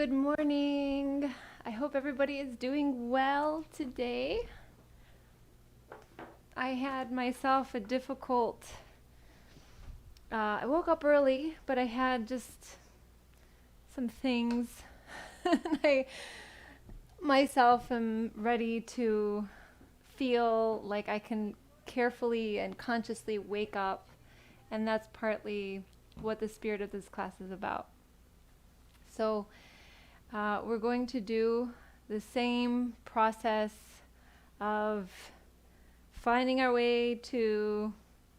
Good morning. I hope everybody is doing well today. I had myself a difficult, I woke up early, but I had just some things. And I myself am ready to feel like I can carefully and consciously wake up. And that's partly what the spirit of this class is about. So we're going to do the same process of finding our way to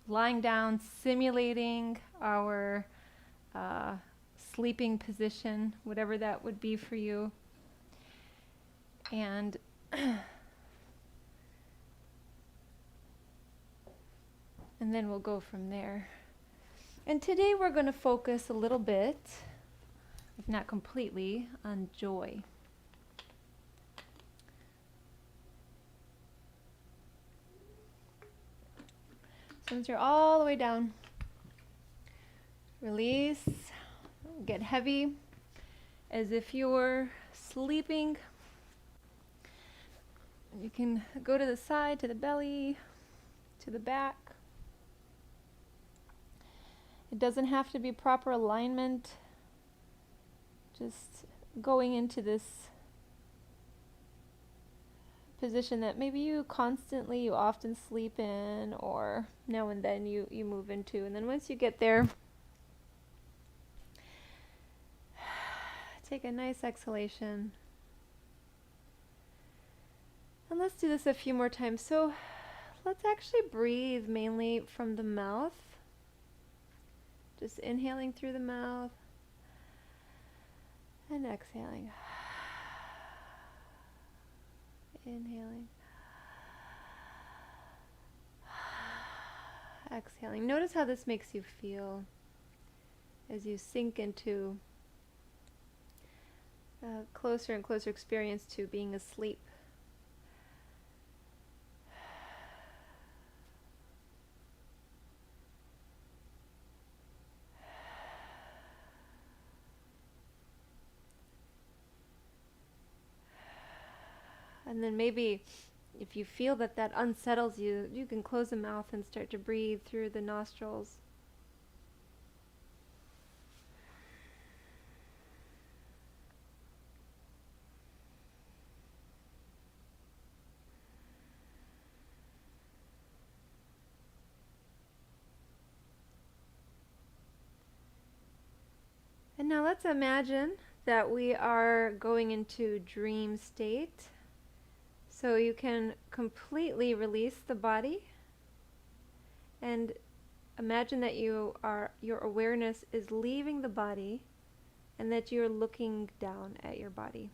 lying down, simulating our sleeping position, whatever that would be for you. And and then we'll go from there. And today we're going to focus a little bit, if not completely, on joy. So once you're all the way down, release, get heavy, as if you're sleeping. You can go to the side, to the belly, to the back. It doesn't have to be proper alignment. Just going into this position that maybe you often sleep in, or now and then you move into. And then once you get there, take a nice exhalation. And let's do this a few more times. So let's actually breathe mainly from the mouth. Just inhaling through the mouth and exhaling. Inhaling. Exhaling. Notice how this makes you feel as you sink into a closer and closer experience to being asleep. And then maybe if you feel that unsettles you, you can close the mouth and start to breathe through the nostrils. And now let's imagine that we are going into dream state. So you can completely release the body and imagine that your awareness is leaving the body and that you're looking down at your body.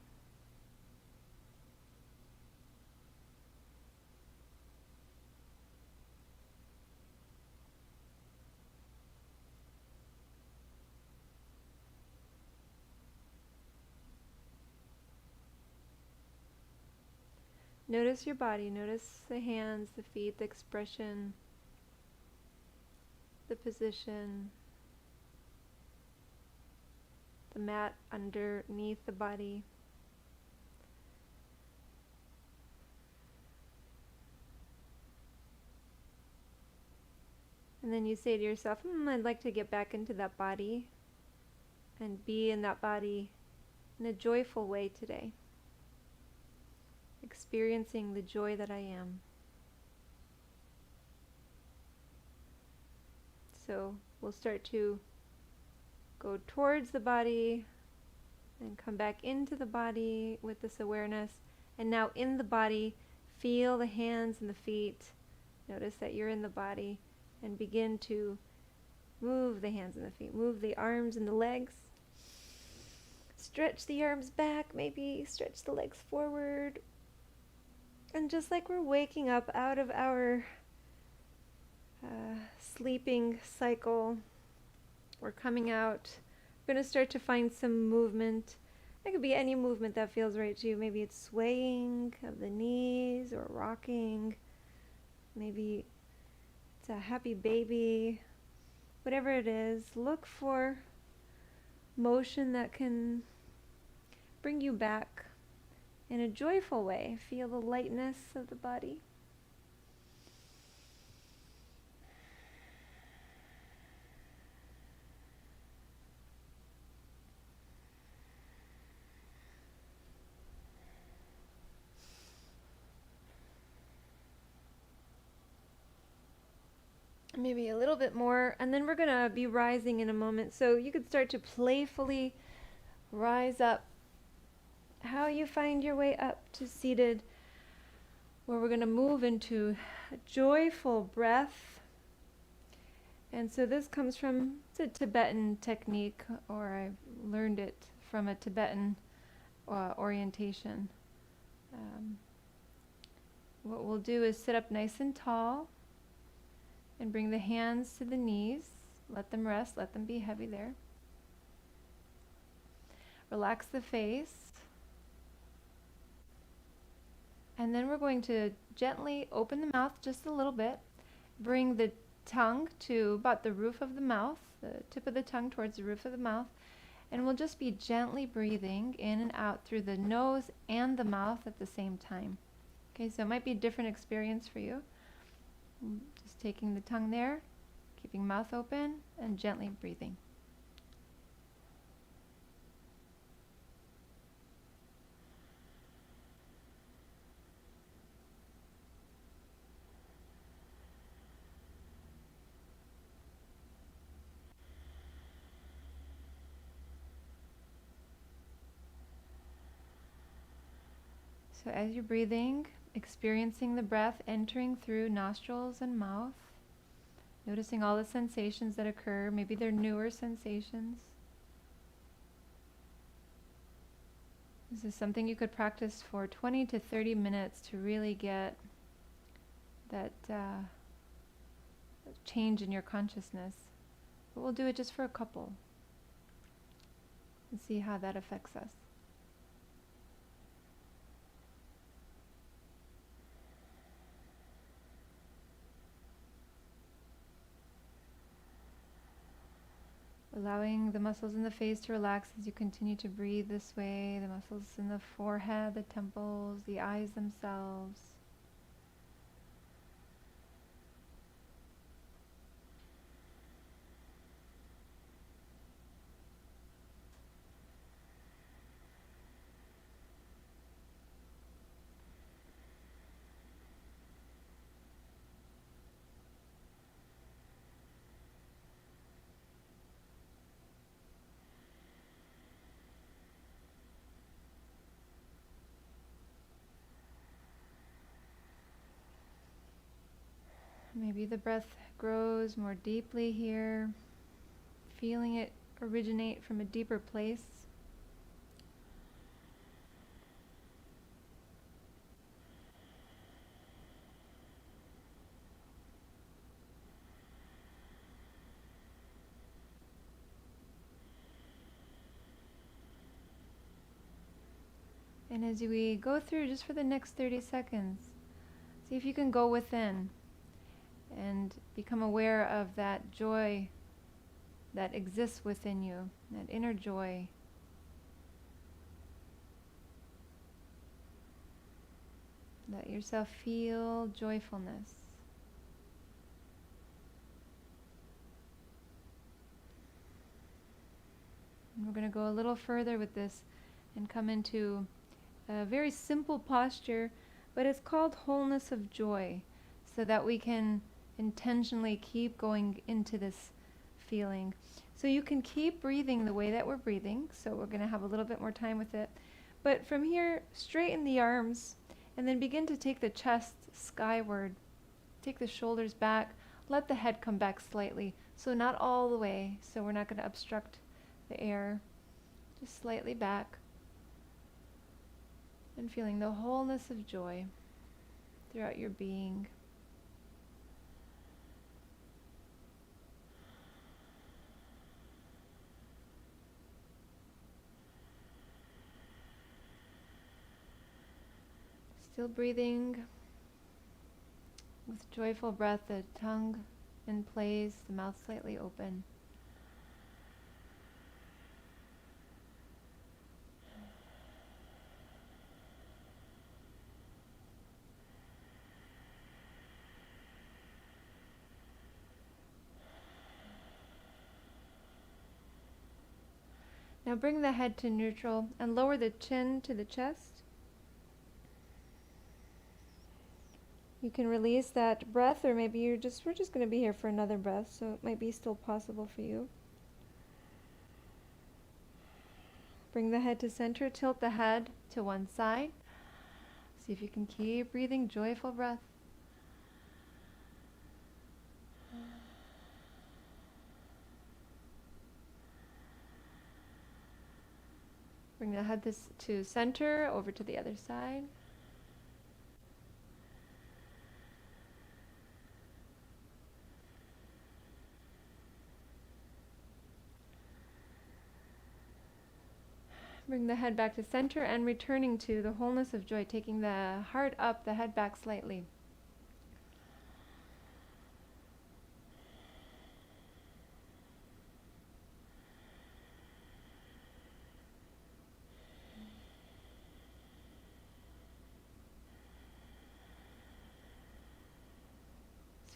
Notice your body, notice the hands, the feet, the expression, the position, the mat underneath the body. And then you say to yourself, I'd like to get back into that body and be in that body in a joyful way today. Experiencing the joy that I am. So we'll start to go towards the body and come back into the body with this awareness. And now in the body, feel the hands and the feet. Notice that you're in the body and begin to move the hands and the feet. Move the arms and the legs. Stretch the arms back, maybe stretch the legs forward. And just like we're waking up out of our sleeping cycle, we're coming out. We're going to start to find some movement. It could be any movement that feels right to you. Maybe it's swaying of the knees or rocking. Maybe it's a happy baby. Whatever it is, look for motion that can bring you back in a joyful way. Feel the lightness of the body. Maybe a little bit more, and then we're going to be rising in a moment. So you could start to playfully rise up. How you find your way up to seated, where we're going to move into a joyful breath. And so this comes from, it's a Tibetan technique, or I've learned it from a Tibetan orientation. What we'll do is sit up nice and tall and bring the hands to the knees. Let them rest, let them be heavy there. Relax the face. And then we're going to gently open the mouth just a little bit. Bring the tongue to about the roof of the mouth, the tip of the tongue towards the roof of the mouth. And we'll just be gently breathing in and out through the nose and the mouth at the same time. Okay, so it might be a different experience for you. Just taking the tongue there, keeping mouth open, and gently breathing. So as you're breathing, experiencing the breath entering through nostrils and mouth, noticing all the sensations that occur. Maybe they're newer sensations. This is something you could practice for 20 to 30 minutes to really get that change in your consciousness. But we'll do it just for a couple and see how that affects us. Allowing the muscles in the face to relax as you continue to breathe this way, the muscles in the forehead, the temples, the eyes themselves. Maybe the breath grows more deeply here, feeling it originate from a deeper place. And as we go through just for the next 30 seconds, see if you can go within and become aware of that joy that exists within you, that inner joy. Let yourself feel joyfulness. And we're going to go a little further with this and come into a very simple posture, but it's called wholeness of joy, so that we can intentionally keep going into this feeling. So you can keep breathing the way that we're breathing, so we're going to have a little bit more time with it. But from here, straighten the arms, and then begin to take the chest skyward. Take the shoulders back, let the head come back slightly, so not all the way, so we're not going to obstruct the air. Just slightly back. And feeling the wholeness of joy throughout your being. Still breathing with joyful breath, the tongue in place, the mouth slightly open. Now bring the head to neutral and lower the chin to the chest. You can release that breath, or maybe we're just going to be here for another breath, so it might be still possible for you. Bring the head to center, tilt the head to one side. See if you can keep breathing, joyful breath. Bring the head to center, over to the other side. Bring the head back to center and returning to the wholeness of joy, taking the heart up, the head back slightly.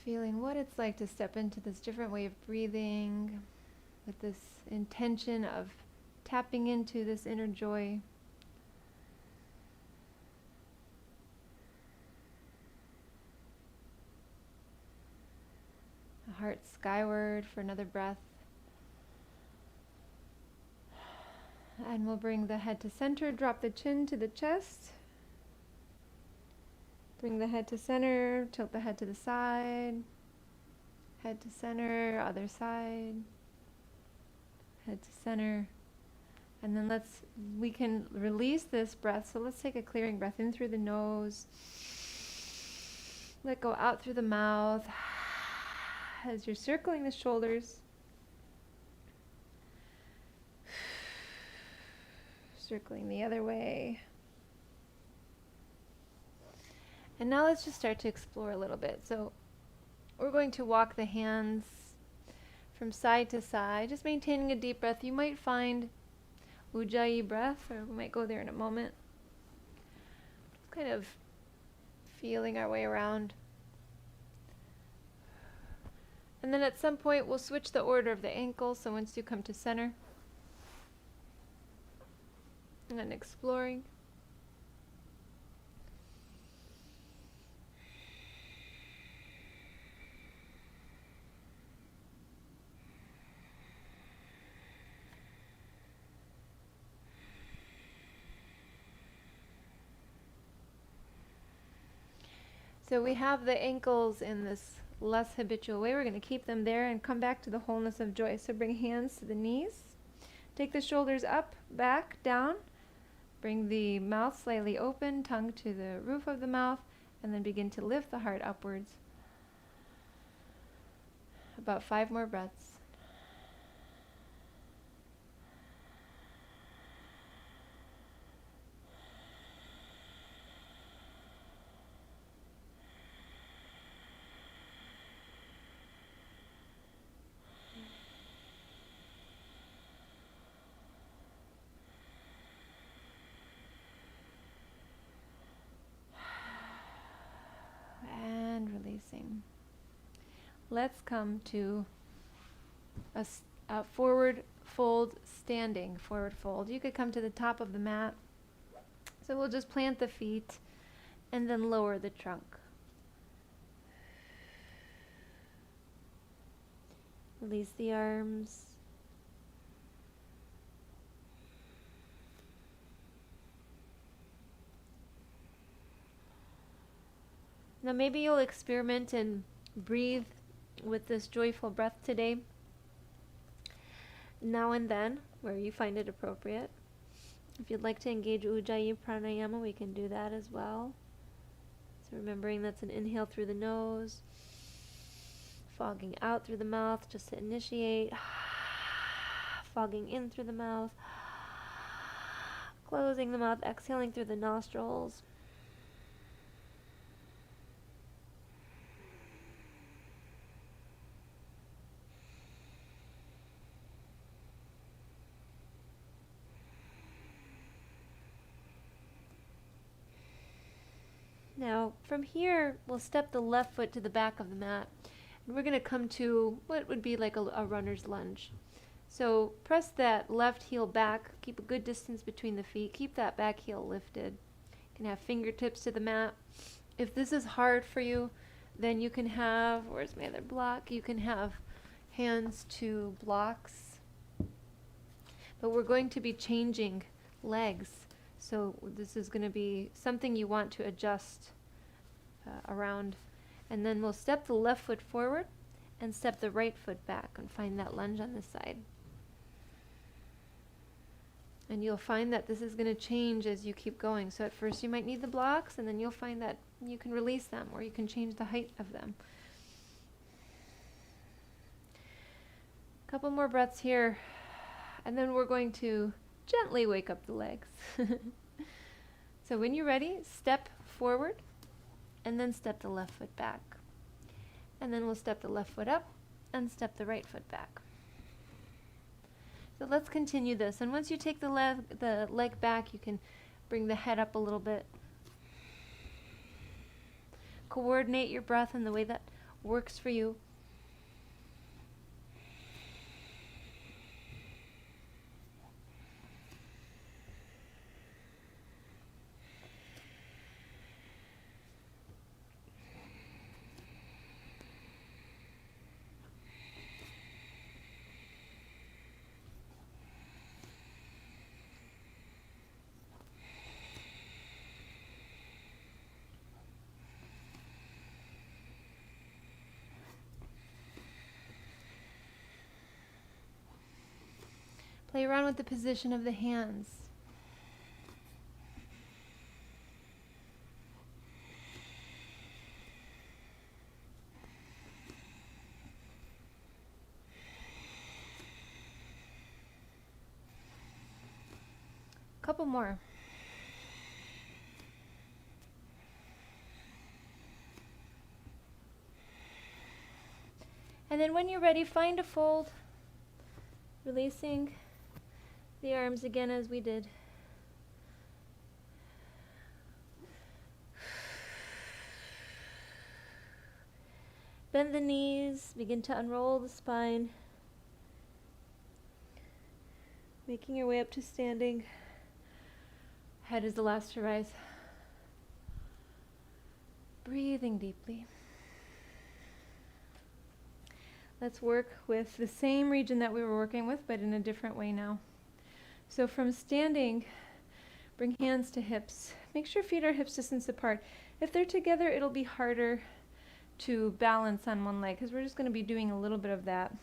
Feeling what it's like to step into this different way of breathing with this intention of tapping into this inner joy. The heart skyward for another breath. And we'll bring the head to center, drop the chin to the chest. Bring the head to center, tilt the head to the side. Head to center, other side. Head to center. And then we can release this breath. So let's take a clearing breath in through the nose. Let go out through the mouth. As you're circling the shoulders. Circling the other way. And now let's just start to explore a little bit. So we're going to walk the hands from side to side, just maintaining a deep breath. You might find Ujjayi breath, or we might go there in a moment. Kind of feeling our way around. And then at some point we'll switch the order of the ankles. So once you come to center, and then exploring. So we have the ankles in this less habitual way. We're going to keep them there and come back to the wholeness of joy. So bring hands to the knees. Take the shoulders up, back, down. Bring the mouth slightly open, tongue to the roof of the mouth, and then begin to lift the heart upwards. About 5 more breaths. Releasing. Let's come to a forward fold standing. Forward fold. You could come to the top of the mat. So we'll just plant the feet and then lower the trunk. Release the arms. Now maybe you'll experiment and breathe with this joyful breath today, now and then, where you find it appropriate. If you'd like to engage Ujjayi Pranayama, we can do that as well. So remembering that's an inhale through the nose, fogging out through the mouth just to initiate, fogging in through the mouth, closing the mouth, exhaling through the nostrils. Now, from here, we'll step the left foot to the back of the mat. And we're going to come to what would be like a runner's lunge. So press that left heel back, keep a good distance between the feet, keep that back heel lifted. You can have fingertips to the mat. If this is hard for you, then you can have, where's my other block? You can have hands to blocks. But we're going to be changing legs. So this is going to be something you want to adjust around. And then we'll step the left foot forward and step the right foot back and find that lunge on this side. And you'll find that this is going to change as you keep going. So at first you might need the blocks, and then you'll find that you can release them, or you can change the height of them. A couple more breaths here, and then we're going to gently wake up the legs. So when you're ready, step forward, and then step the left foot back. And then we'll step the left foot up, and step the right foot back. So let's continue this. And once you take the leg back, you can bring the head up a little bit. Coordinate your breath in the way that works for you. Play around with the position of the hands. Couple more. And then when you're ready, find a fold, releasing the arms again as we did. Bend the knees, begin to unroll the spine, making your way up to standing. Head is the last to rise. Breathing deeply. Let's work with the same region that we were working with, but in a different way now. So from standing, bring hands to hips. Make sure feet are hips distance apart. If they're together, it'll be harder to balance on one leg because we're just going to be doing a little bit of that.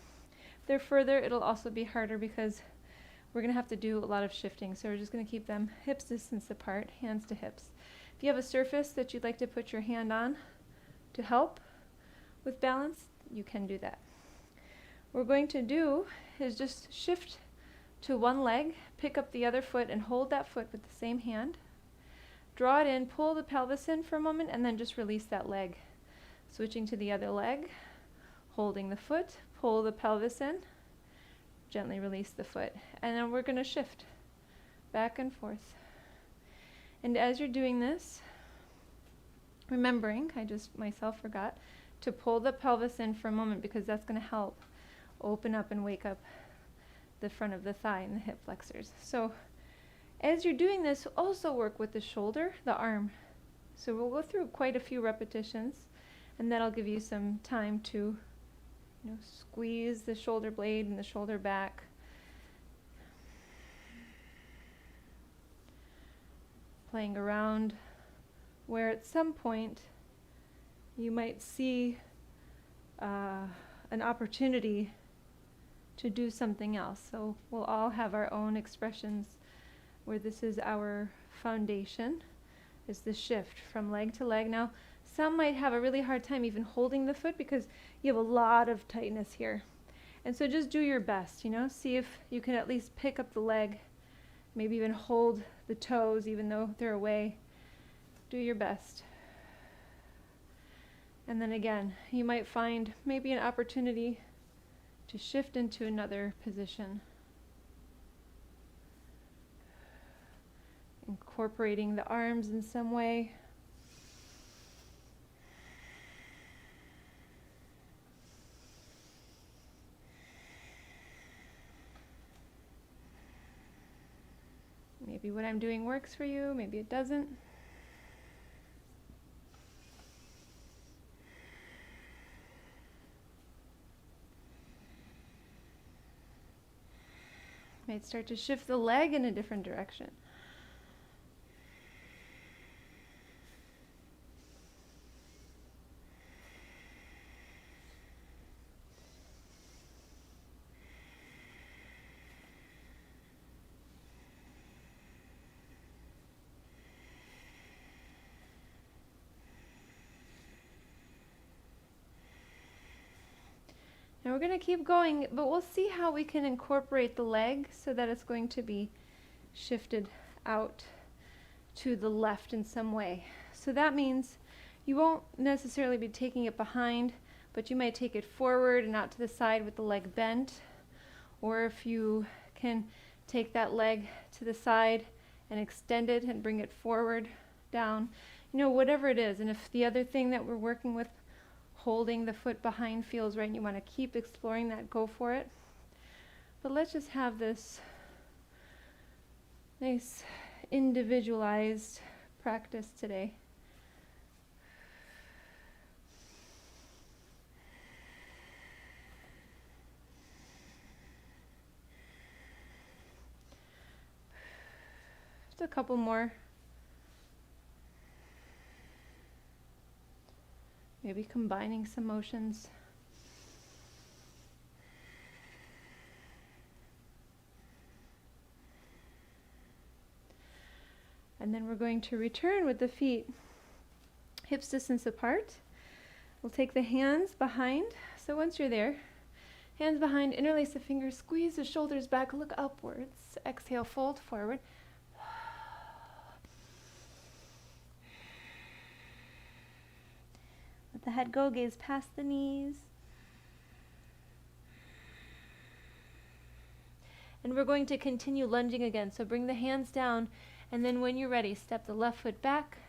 If they're further, it'll also be harder because we're going to have to do a lot of shifting. So we're just going to keep them hips distance apart, hands to hips. If you have a surface that you'd like to put your hand on to help with balance, you can do that. What we're going to do is just shift to one leg, pick up the other foot and hold that foot with the same hand. Draw it in, pull the pelvis in for a moment, and then just release that leg. Switching to the other leg, holding the foot, pull the pelvis in, gently release the foot. And then we're going to shift back and forth. And as you're doing this, remembering, I just myself forgot, to pull the pelvis in for a moment because that's going to help open up and wake up the front of the thigh and the hip flexors. So as you're doing this, also work with the shoulder, the arm. So we'll go through quite a few repetitions, and that'll give you some time to squeeze the shoulder blade and the shoulder back. Playing around where at some point you might see an opportunity to do something else. So we'll all have our own expressions where this is our foundation, is the shift from leg to leg. Now, some might have a really hard time even holding the foot because you have a lot of tightness here. And so just do your best, see if you can at least pick up the leg, maybe even hold the toes even though they're away. Do your best. And then again, you might find maybe an opportunity to shift into another position. Incorporating the arms in some way. Maybe what I'm doing works for you, maybe it doesn't. Might start to shift the leg in a different direction. Now we're going to keep going, but we'll see how we can incorporate the leg so that it's going to be shifted out to the left in some way. So that means you won't necessarily be taking it behind, but you might take it forward and out to the side with the leg bent. Or if you can take that leg to the side and extend it and bring it forward, down, whatever it is. And if the other thing that we're working with, holding the foot behind, feels right and you want to keep exploring that, go for it. But let's just have this nice individualized practice today. Just a couple more. Maybe combining some motions. And then we're going to return with the feet hips distance apart. We'll take the hands behind. So once you're there, hands behind, interlace the fingers, squeeze the shoulders back, look upwards. Exhale, fold forward. Let the head go, gaze past the knees. And we're going to continue lunging again. So bring the hands down, and then when you're ready, step the left foot back,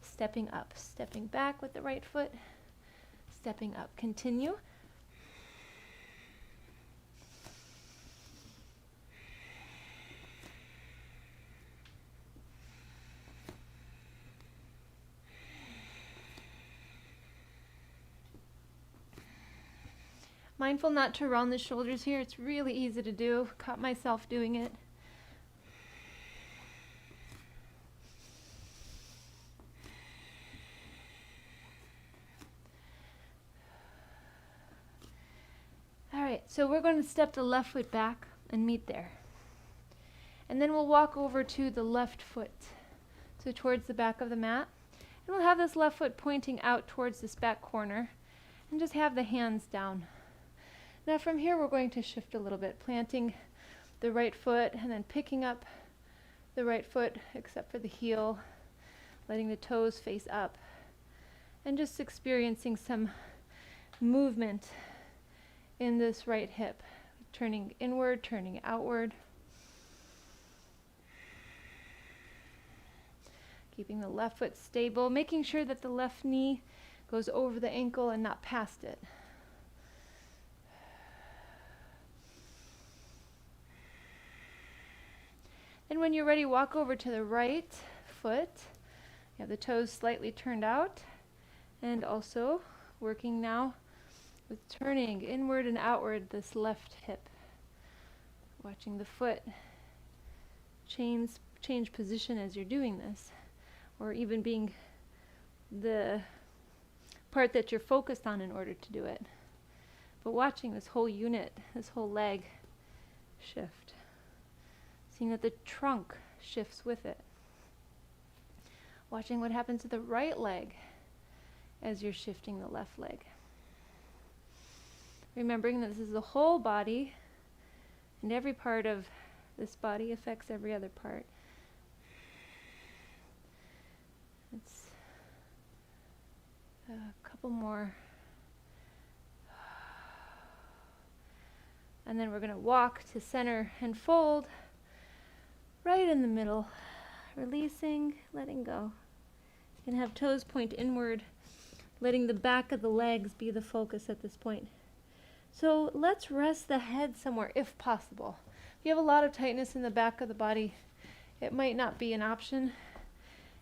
stepping up, stepping back with the right foot, stepping up. Continue. Mindful not to round the shoulders here. It's really easy to do. Caught myself doing it. All right, so we're going to step the left foot back and meet there. And then we'll walk over to the left foot, so towards the back of the mat. And we'll have this left foot pointing out towards this back corner and just have the hands down. Now from here we're going to shift a little bit, planting the right foot and then picking up the right foot except for the heel, letting the toes face up, and just experiencing some movement in this right hip, turning inward, turning outward. Keeping the left foot stable, making sure that the left knee goes over the ankle and not past it. And when you're ready, walk over to the right foot. You have the toes slightly turned out, and also working now with turning inward and outward this left hip. Watching the foot change position as you're doing this, or even being the part that you're focused on in order to do it. But watching this whole unit, this whole leg shift. Seeing that the trunk shifts with it. Watching what happens to the right leg as you're shifting the left leg. Remembering that this is the whole body, and every part of this body affects every other part. It's a couple more. And then we're going to walk to center and fold. Right in the middle, releasing, letting go. You can have toes point inward, letting the back of the legs be the focus at this point. So let's rest the head somewhere if possible. If you have a lot of tightness in the back of the body, it might not be an option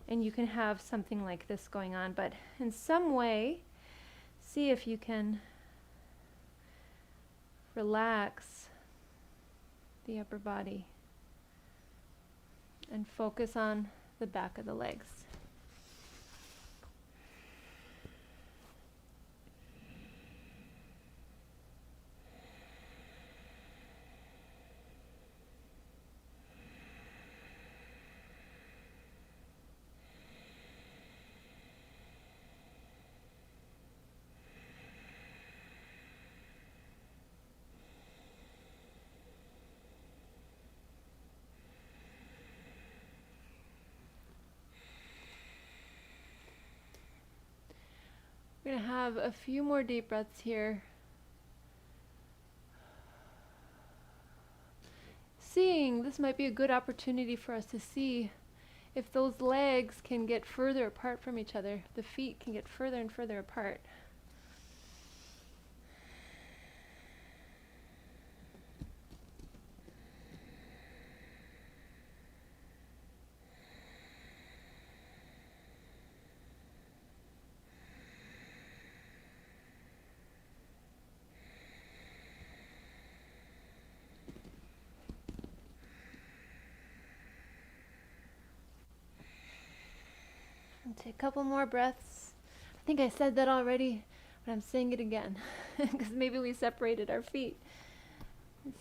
and you can have something like this going on, but in some way, see if you can relax the upper body and focus on the back of the legs. We're going to have a few more deep breaths here. Seeing this might be a good opportunity for us to see if those legs can get further apart from each other. The feet can get further and further apart. And take a couple more breaths. I think I said that already, but I'm saying it again because maybe we separated our feet.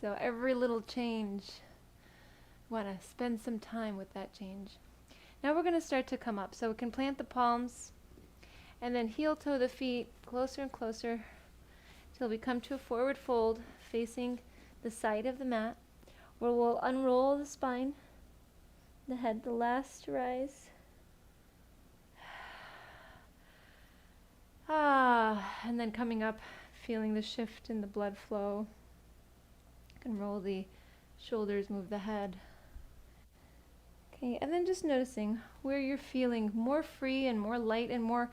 So every little change, want to spend some time with that change. Now we're going to start to come up. So we can plant the palms and then heel toe the feet closer and closer till we come to a forward fold facing the side of the mat, where we'll unroll the spine, the head, the last rise. And then coming up, feeling the shift in the blood flow. You can roll the shoulders, move the head. Okay, and then just noticing where you're feeling more free and more light and more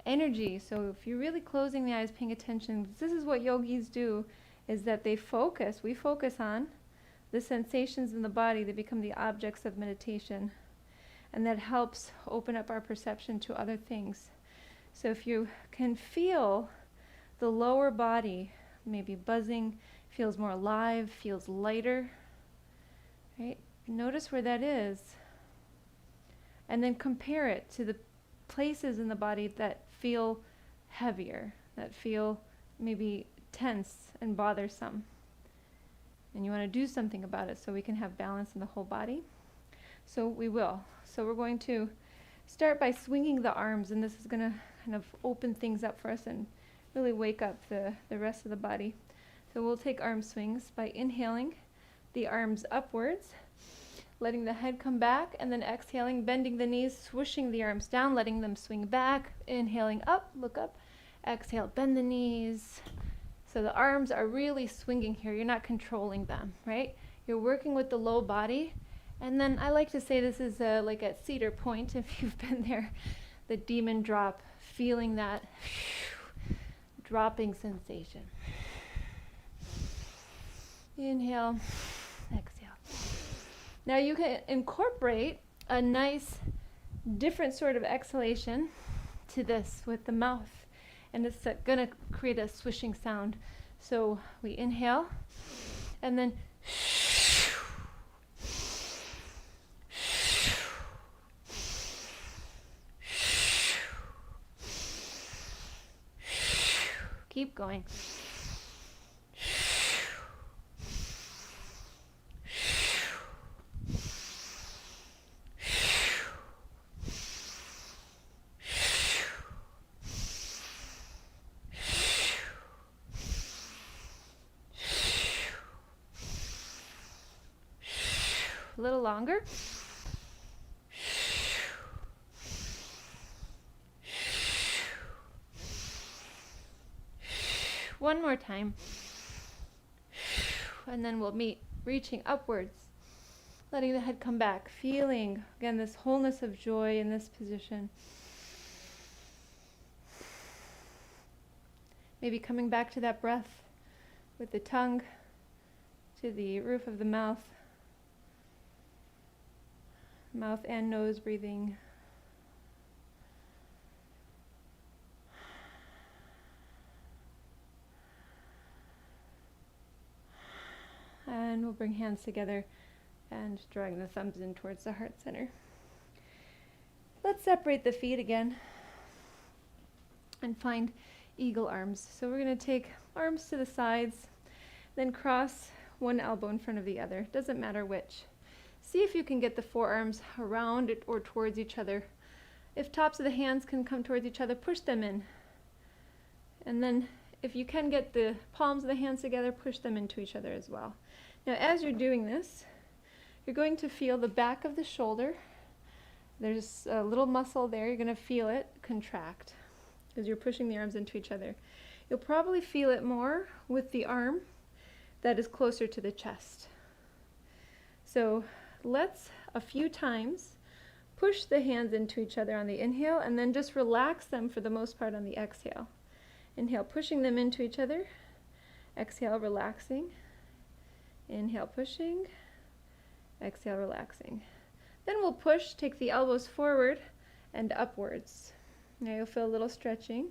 energy. So if you're really closing the eyes, paying attention, this is what yogis do, is that we focus on the sensations in the body that become the objects of meditation. And that helps open up our perception to other things. So if you can feel the lower body, maybe buzzing, feels more alive, feels lighter, right? Notice where that is. And then compare it to the places in the body that feel heavier, that feel maybe tense and bothersome. And you want to do something about it so we can have balance in the whole body. So we will. So we're going to start by swinging the arms, and this is going to kind of open things up for us and really wake up the rest of the body. So we'll take arm swings by inhaling the arms upwards, letting the head come back, and then exhaling, bending the knees, swooshing the arms down, letting them swing back, inhaling up, look up, exhale, bend the knees. So the arms are really swinging here. You're not controlling them, right? You're working with the low body. And then I like to say this is like at Cedar Point, if you've been there, the demon drop, feeling that dropping sensation. Inhale, exhale. Now you can incorporate a nice different sort of exhalation to this with the mouth, and it's going to create a swishing sound. So we inhale and then keep going. A little longer. One more time. And then we'll meet, reaching upwards, letting the head come back, feeling, again, this wholeness of joy in this position. Maybe coming back to that breath with the tongue to the roof of the mouth. Mouth and nose breathing. And we'll bring hands together and drawing the thumbs in towards the heart center. Let's separate the feet again and find eagle arms. So we're going to take arms to the sides, then cross one elbow in front of the other. Doesn't matter which. See if you can get the forearms around it or towards each other. If tops of the hands can come towards each other, push them in. And then if you can get the palms of the hands together, push them into each other as well. Now as you're doing this, you're going to feel the back of the shoulder. There's a little muscle there. You're going to feel it contract as you're pushing the arms into each other. You'll probably feel it more with the arm that is closer to the chest. So let's, a few times, push the hands into each other on the inhale and then just relax them for the most part on the exhale. Inhale, pushing them into each other. Exhale, relaxing. Inhale, pushing. Exhale, relaxing. Then we'll push, take the elbows forward and upwards. Now you'll feel a little stretching.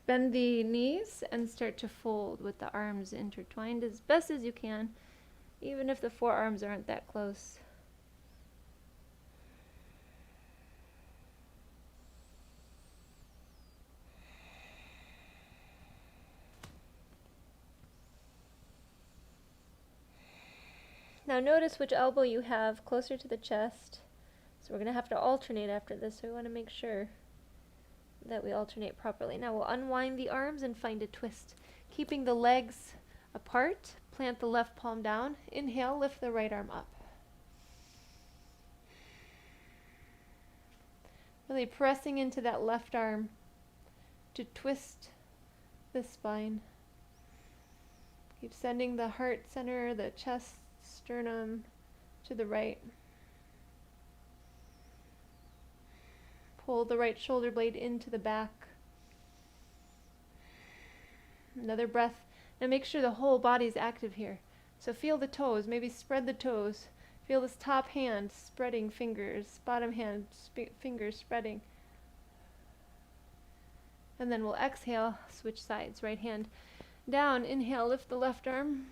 Bend the knees and start to fold with the arms intertwined as best as you can, even if the forearms aren't that close. Now notice which elbow you have closer to the chest. So we're going to have to alternate after this, so we want to make sure that we alternate properly. Now we'll unwind the arms and find a twist. Keeping the legs apart, plant the left palm down. Inhale, lift the right arm up. Really pressing into that left arm to twist the spine. Keep sending the heart center, the chest, sternum to the right. Pull the right shoulder blade into the back. Another breath. Now make sure the whole body is active here. So feel the toes, maybe spread the toes. Feel this top hand spreading fingers, bottom hand fingers spreading. And then we'll exhale, switch sides, right hand down. Inhale, lift the left arm.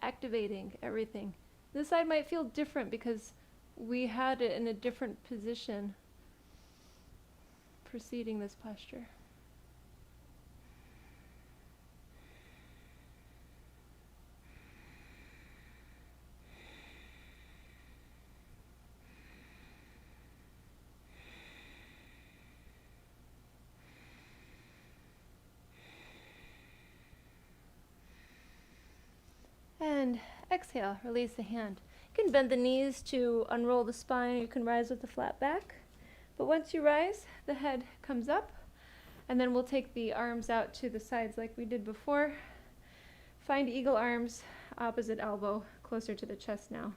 Activating everything. This side might feel different because we had it in a different position preceding this posture. And exhale, release the hand. You can bend the knees to unroll the spine, or you can rise with a flat back. But once you rise, the head comes up, and then we'll take the arms out to the sides like we did before. Find eagle arms, opposite elbow, closer to the chest now.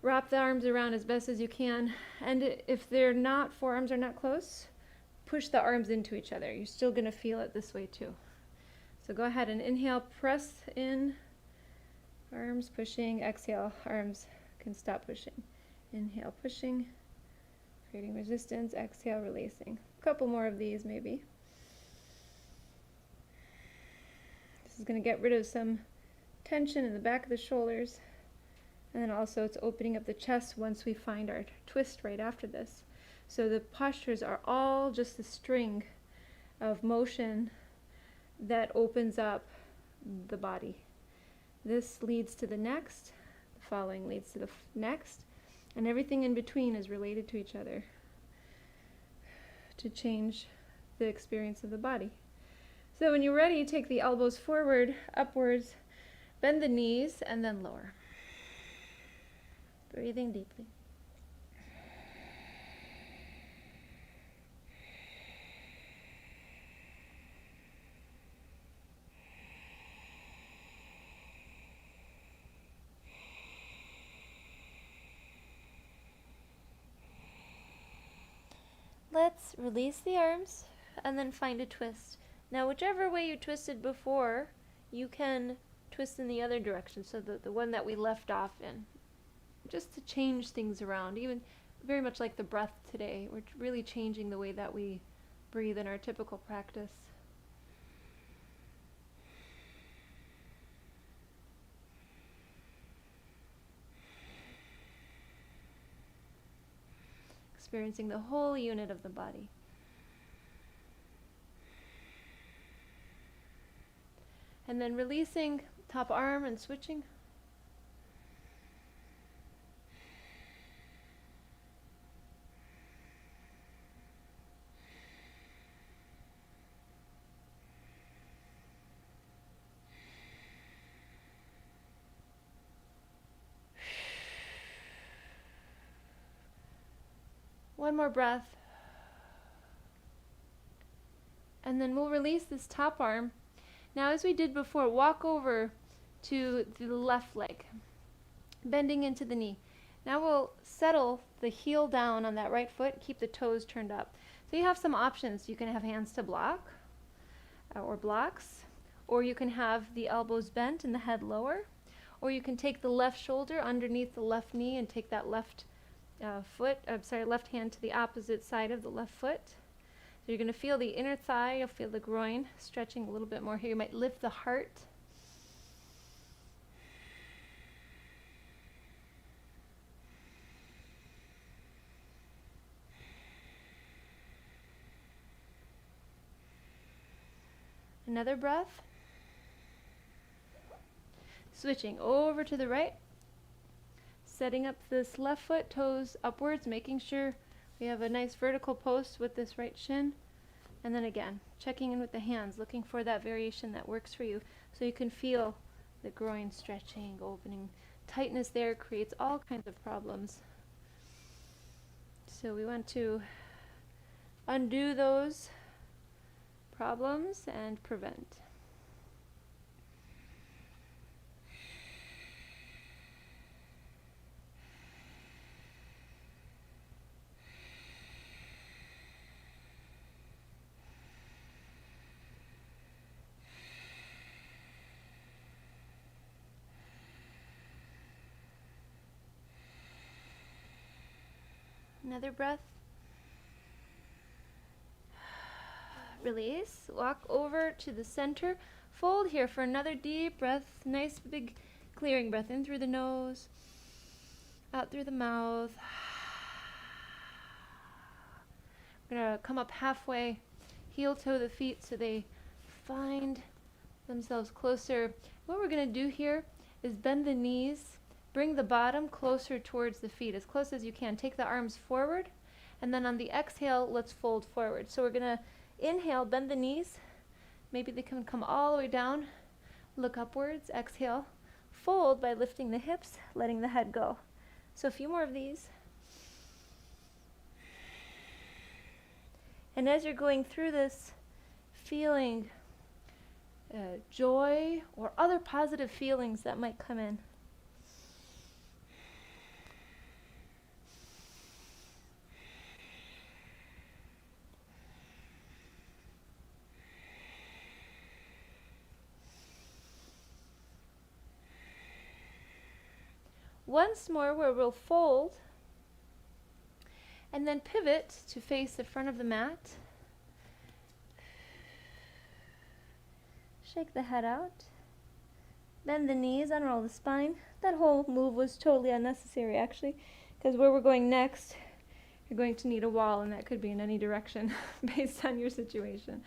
Wrap the arms around as best as you can, and if they're not, forearms are not close, push the arms into each other. You're still going to feel it this way too. So go ahead and inhale, press in. Arms pushing, exhale, arms can stop pushing. Inhale, pushing, creating resistance, exhale, releasing. A couple more of these maybe. This is going to get rid of some tension in the back of the shoulders. And then also it's opening up the chest once we find our twist right after this. So the postures are all just a string of motion that opens up the body. This leads to the next, the following leads to the next, and everything in between is related to each other to change the experience of the body. So when you're ready, take the elbows forward, upwards, bend the knees, and then lower. Breathing deeply. Let's release the arms and then find a twist. Now whichever way you twisted before, you can twist in the other direction, so the one that we left off in. Just to change things around, even very much like the breath today. We're really changing the way that we breathe in our typical practice. Experiencing the whole unit of the body. And then releasing top arm and switching. One more breath. And then we'll release this top arm. Now, as we did before, walk over to the left leg, bending into the knee. Now we'll settle the heel down on that right foot, keep the toes turned up. So you have some options. You can have hands to block, or blocks, or you can have the elbows bent and the head lower, or you can take the left shoulder underneath the left knee and take that left left hand to the opposite side of the left foot. So you're going to feel the inner thigh, you'll feel the groin stretching a little bit more here. You might lift the heart. Another breath. Switching over to the right. Setting up this left foot, toes upwards, making sure we have a nice vertical post with this right shin. And then again, checking in with the hands, looking for that variation that works for you, so you can feel the groin stretching, opening. Tightness there creates all kinds of problems. So we want to undo those problems and prevent. Another breath. Release. Walk over to the center. Fold here for another deep breath. Nice big clearing breath in through the nose, out through the mouth. We're going to come up halfway, heel toe the feet so they find themselves closer. What we're going to do here is bend the knees. Bring the bottom closer towards the feet, as close as you can. Take the arms forward, and then on the exhale, let's fold forward. So we're going to inhale, bend the knees. Maybe they can come all the way down. Look upwards, exhale. Fold by lifting the hips, letting the head go. So a few more of these. And as you're going through this, feeling joy or other positive feelings that might come in. Once more, where we'll fold and then pivot to face the front of the mat. Shake the head out. Bend the knees, unroll the spine. That whole move was totally unnecessary, actually, because where we're going next, you're going to need a wall, and that could be in any direction based on your situation.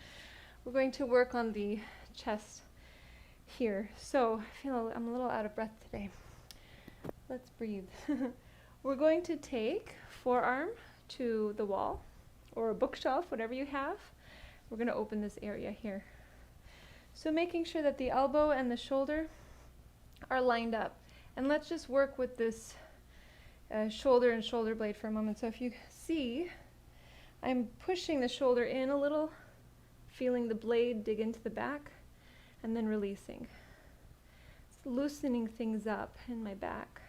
We're going to work on the chest here. So I feel I'm a little out of breath today. Let's breathe. We're going to take forearm to the wall or a bookshelf, whatever you have. We're going to open this area here. So making sure that the elbow and the shoulder are lined up. And let's just work with this shoulder and shoulder blade for a moment. So if you see, I'm pushing the shoulder in a little, feeling the blade dig into the back, and then releasing. It's loosening things up in my back.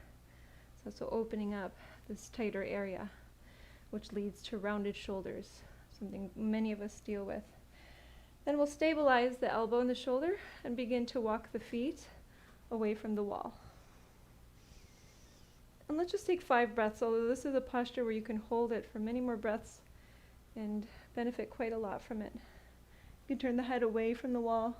So opening up this tighter area, which leads to rounded shoulders, something many of us deal with. Then we'll stabilize the elbow and the shoulder and begin to walk the feet away from the wall. And let's just take 5 breaths, although this is a posture where you can hold it for many more breaths and benefit quite a lot from it. You can turn the head away from the wall.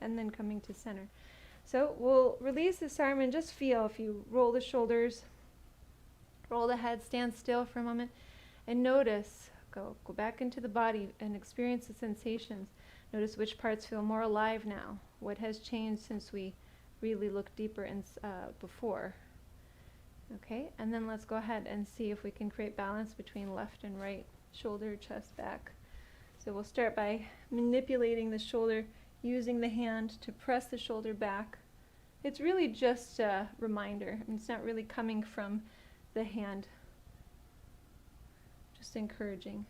And then coming to center. So we'll release this arm and just feel if you roll the shoulders, roll the head, stand still for a moment, and notice, go back into the body and experience the sensations. Notice which parts feel more alive now. What has changed since we really looked deeper in before. Okay, and then let's go ahead and see if we can create balance between left and right, shoulder, chest, back. So we'll start by manipulating the shoulder, using the hand to press the shoulder back. It's really just a reminder. It's not really coming from the hand. Just encouraging.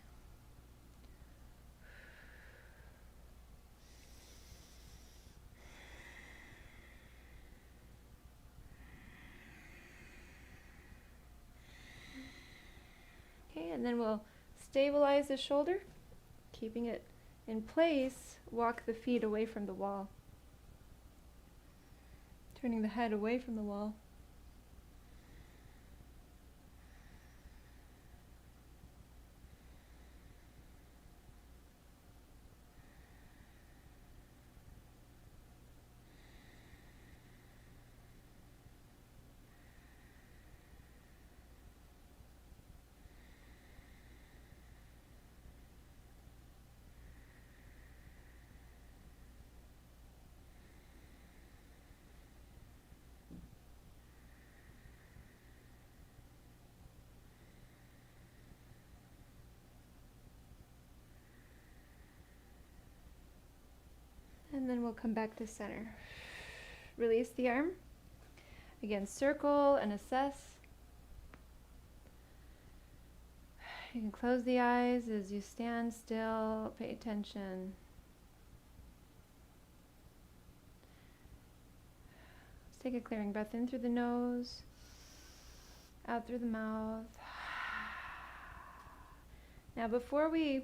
Okay, and then we'll stabilize the shoulder, keeping it in place. Walk the feet away from the wall. Turning the head away from the wall. And then we'll come back to center. Release the arm. Again, circle and assess. You can close the eyes as you stand still, pay attention. Let's take a clearing breath in through the nose, out through the mouth. Now before we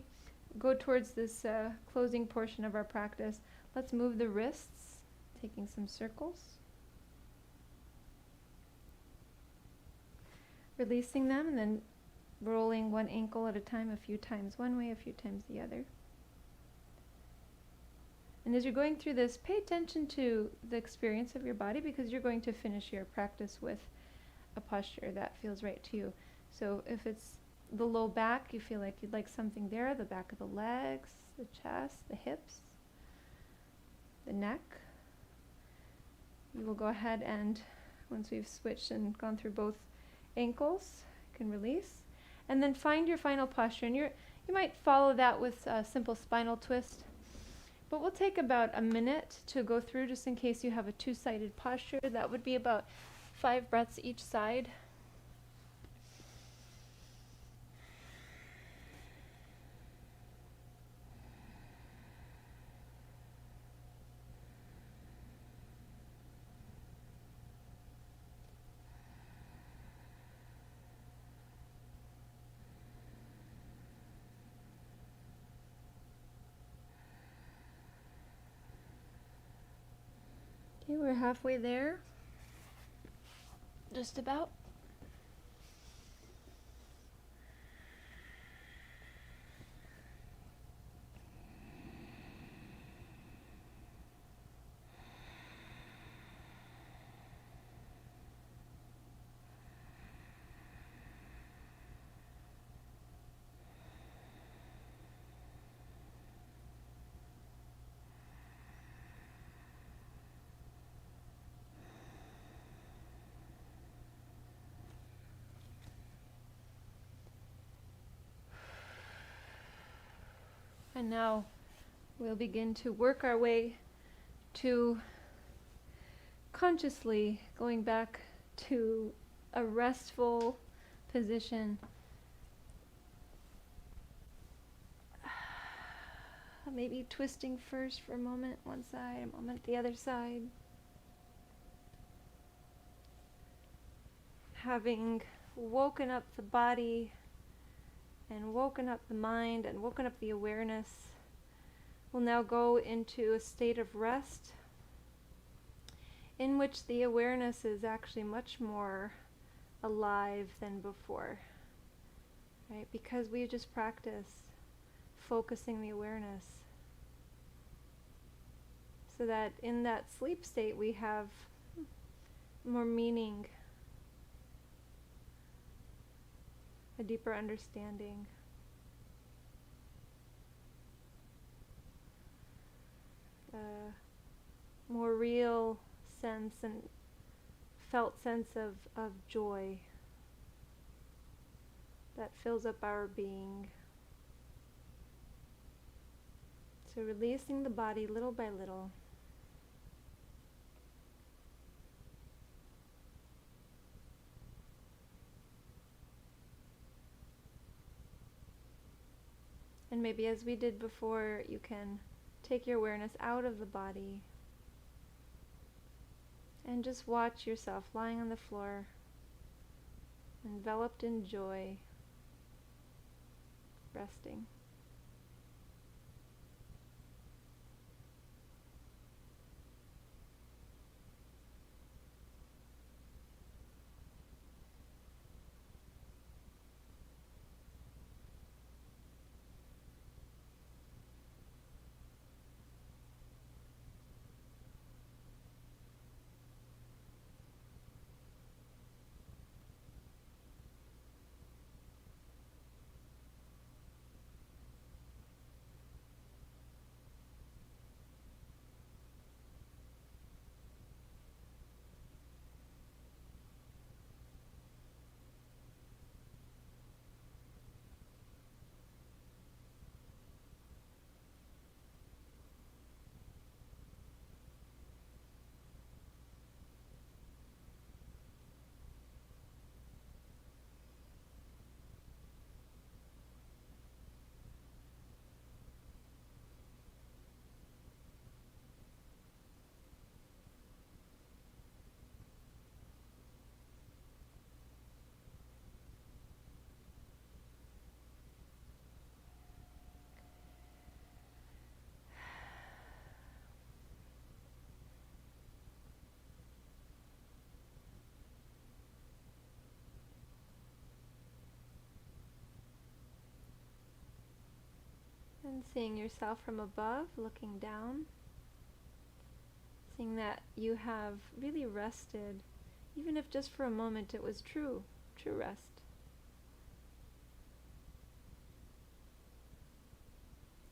go towards this closing portion of our practice, let's move the wrists, taking some circles. Releasing them and then rolling one ankle at a time, a few times one way, a few times the other. And as you're going through this, pay attention to the experience of your body, because you're going to finish your practice with a posture that feels right to you. So if it's the low back, you feel like you'd like something there, the back of the legs, the chest, the hips, the neck. We will go ahead and, once we've switched and gone through both ankles, you can release. And then find your final posture. And you might follow that with a simple spinal twist. But we'll take about a minute to go through, just in case you have a two-sided posture. That would be about 5 breaths each side. Okay, we're halfway there. Just about. And now we'll begin to work our way to consciously going back to a restful position. maybe twisting first for a moment, one side, a moment the other side. Having woken up the body and woken up the mind and woken up the awareness, we'll now go into a state of rest in which the awareness is actually much more alive than before, right? Because we just practiced focusing the awareness, so that in that sleep state we have more meaning, a deeper understanding. A more real sense and felt sense of joy that fills up our being. So releasing the body little by little. And maybe as we did before, you can take your awareness out of the body and just watch yourself lying on the floor, enveloped in joy, resting. And seeing yourself from above, looking down, seeing that you have really rested, even if just for a moment it was true rest.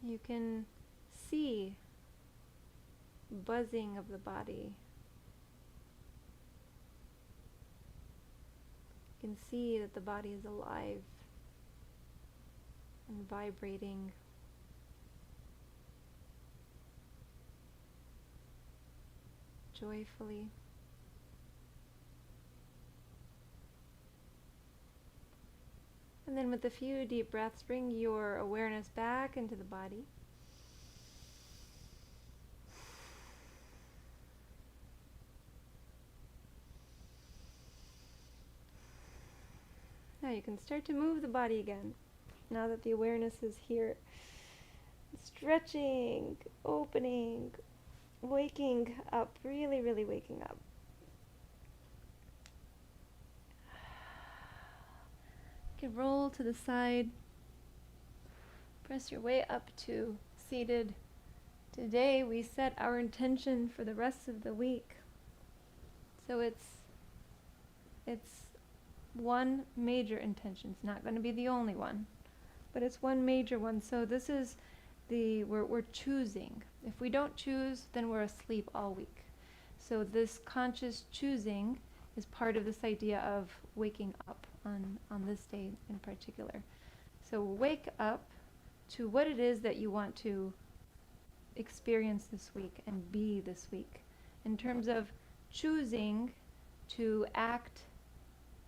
You can see buzzing of the body. You can see that the body is alive and vibrating. Joyfully. And then with a few deep breaths, bring your awareness back into the body. Now you can start to move the body again, now that the awareness is here. Stretching, opening, waking up, really, really waking up. You can roll to the side. Press your way up to seated. Today we set our intention for the rest of the week. So it's one major intention. It's not going to be the only one, but it's one major one. So this is we're choosing. If we don't choose, then we're asleep all week. So this conscious choosing is part of this idea of waking up on this day in particular. So wake up to what it is that you want to experience this week and be this week, in terms of choosing to act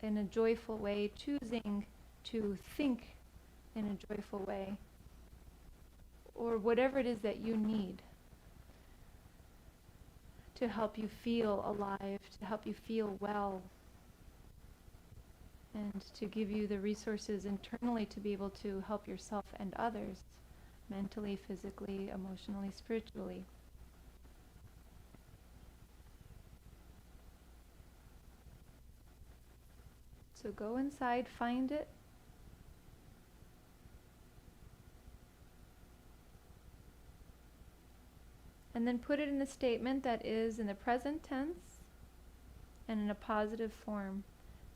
in a joyful way, choosing to think in a joyful way. or whatever it is that you need to help you feel alive, to help you feel well, and to give you the resources internally to be able to help yourself and others, mentally, physically, emotionally, spiritually. So go inside, find it, and then put it in a statement that is in the present tense and in a positive form.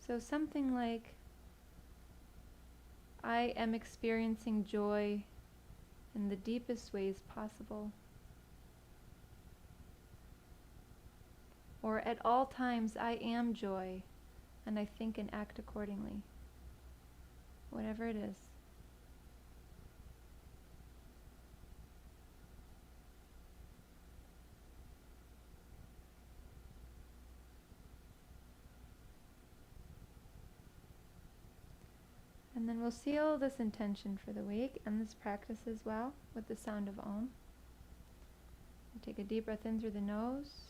So something like, I am experiencing joy in the deepest ways possible. Or at all times I am joy, and I think and act accordingly. Whatever it is. And then we'll seal this intention for the week and this practice as well with the sound of Om. Take a deep breath in through the nose.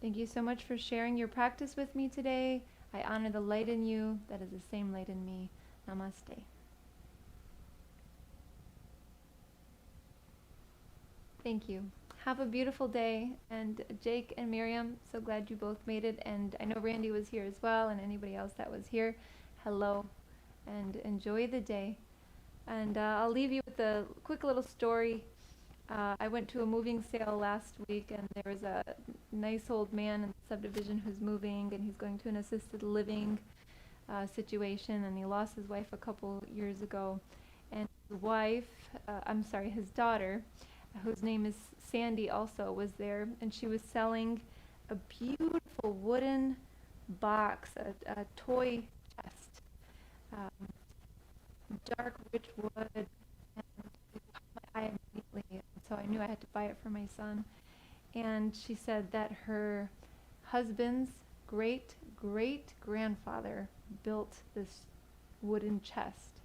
Thank you so much for sharing your practice with me today. I honor the light in you that is the same light in me. Namaste. Thank you. Have a beautiful day. And Jake and Miriam, so glad you both made it. And I know Randy was here as well, and anybody else that was here, hello. And enjoy the day. And I'll leave you with a quick little story. I went to a moving sale last week, and there was a nice old man in the subdivision who's moving, and he's going to an assisted living situation, and he lost his wife a couple years ago. And his daughter, whose name is Sandy, also was there, and she was selling a beautiful wooden box, a toy chest, dark rich wood, and it caught my eye immediately. So I knew I had to buy it for my son. And she said that her husband's great-great-grandfather built this wooden chest.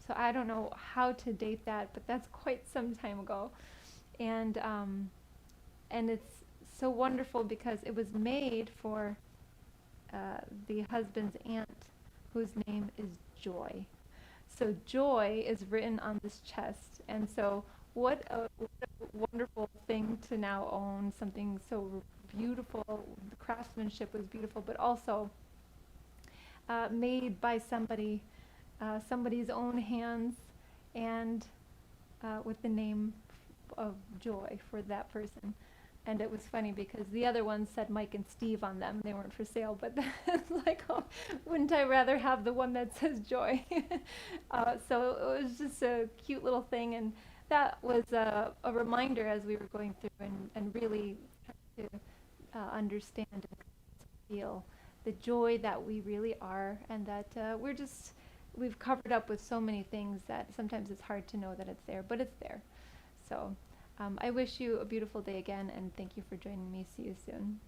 So I don't know how to date that, but that's quite some time ago. And it's so wonderful because it was made for the husband's aunt, whose name is Joy. So joy is written on this chest, and so what a wonderful thing to now own something so beautiful. The craftsmanship was beautiful, but also made by somebody's own hands, and with the name of Joy for that person. And it was funny because the other ones said Mike and Steve on them. They weren't for sale, but it's like, oh, wouldn't I rather have the one that says Joy? So it was just a cute little thing, and that was a reminder as we were going through and really trying to understand and feel the joy that we really are, and that we've covered up with so many things that sometimes it's hard to know that it's there, but it's there. So I wish you a beautiful day again, and thank you for joining me. See you soon.